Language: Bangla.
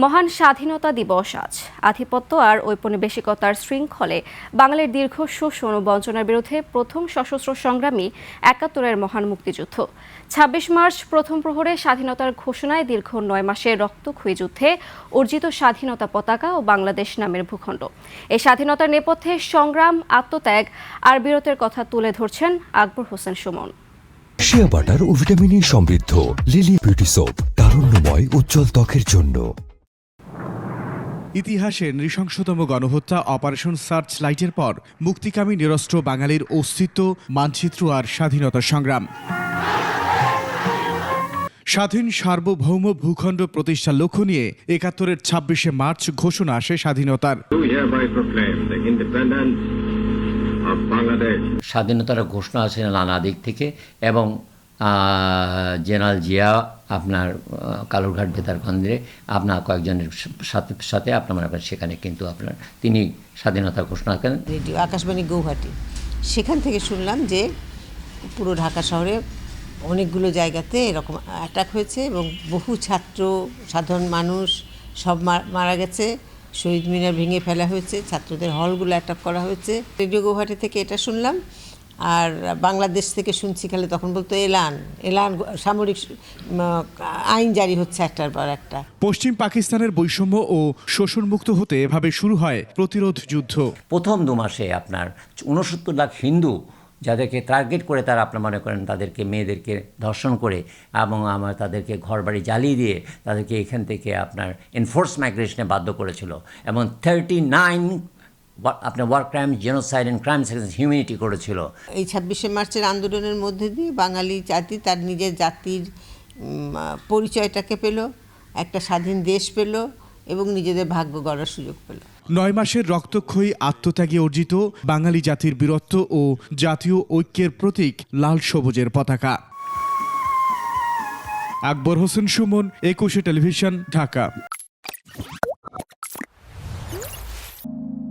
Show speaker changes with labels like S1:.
S1: মহান স্বাধীনতা দিবস আজ। আধিপত্য আর ঔপনিবেশিকতার শৃঙ্খলে বাঙালির দীর্ঘ শোষণ ও বঞ্চনার বিরুদ্ধে প্রথম সশস্ত্র সংগ্রামী ৭১-এর মহান মুক্তিযুদ্ধ। ২৬ মার্চ প্রথম প্রহরে স্বাধীনতার ঘোষণায় দীর্ঘ ৯ মাসের রক্তক্ষয়ী যুদ্ধে অর্জিত স্বাধীনতা পতাকা ও বাংলাদেশ নামের ভূখণ্ড। এই স্বাধীনতার নেপথ্যে সংগ্রাম, আত্মত্যাগ আর বীরত্বের কথা তুলে ধরছেন আকবর হোসেন সুমন।
S2: শিয়া বাটার ও ভিটামিন ই সমৃদ্ধ লিলি বিউটি সোপ, তারুণ্যময় উজ্জ্বল ত্বকের জন্য।
S3: ইতিহাসের নৃশংসতম গণহত্যা অপারেশন সার্চ লাইটের পর মুক্তিকামী নিরস্ত্র বাঙালির অস্তিত্ব, মানচিত্র আর স্বাধীনতা সংগ্রাম। স্বাধীন সার্বভৌম ভূখণ্ড প্রতিষ্ঠার লক্ষ্য নিয়ে ৭১-এর ২৬শে মার্চ ঘোষণা আসে স্বাধীনতার।
S4: স্বাধীনতার ঘোষণা আসে নানা দিক থেকে এবং জেনারেল জিয়া আপনার কালুরঘাট বেতার কেন্দ্রে আপনার কয়েকজনের সাথে আপনার সেখানে কিন্তু আপনার তিনি স্বাধীনতা ঘোষণা করেন।
S5: রেডিও আকাশবাণী গৌহাটি, সেখান থেকে শুনলাম যে পুরো ঢাকা শহরে অনেকগুলো জায়গাতে এরকম অ্যাটাক হয়েছে এবং বহু ছাত্র, সাধারণ মানুষ সব মারা গেছে। শহীদ মিনার ভেঙে ফেলা হয়েছে, ছাত্রদের হলগুলো অ্যাটাক করা হয়েছে। রেডিও গৌহাটি থেকে এটা শুনলাম। আর বাংলাদেশ থেকে শুনছি খালি তখন বলতো এলান সামরিক আইন জারি হচ্ছে একটার পর একটা।
S3: পশ্চিম পাকিস্তানের বৈষম্য ও শোষণমুক্ত হতে এভাবে শুরু হয় প্রতিরোধ যুদ্ধ।
S4: প্রথম ২ মাসে আপনার ৬৯ লাখ হিন্দু যাদেরকে টার্গেট করে তারা আপনার মনে করেন তাদেরকে মেয়েদেরকে ধর্ষণ করে এবং তাদেরকে ঘরবাড়ি জ্বালিয়ে দিয়ে তাদেরকে এখান থেকে আপনার এনফোর্স মাইগ্রেশনে বাধ্য করেছিল এবং 39 আপনার war crime, genocide and crimes against humanity করেছিল।
S5: এই ২৬শে মার্চের আন্দোলনের মধ্যে দিয়ে বাঙালি জাতি তার নিজের জাতির পরিচয়টাকে পেল, একটা স্বাধীন দেশ পেল এবং নিজেদের ভাগ্য গড়ার সুযোগ পেল।
S3: ৯ মাসের রক্তক্ষয়ী আত্মত্যাগে অর্জিত বাঙালি জাতির বীরত্ব ও জাতীয় ঐক্যের প্রতীক লাল সবুজের পতাকা। আকবর হোসেন সুমন, ২১শে টেলিভিশন, ঢাকা।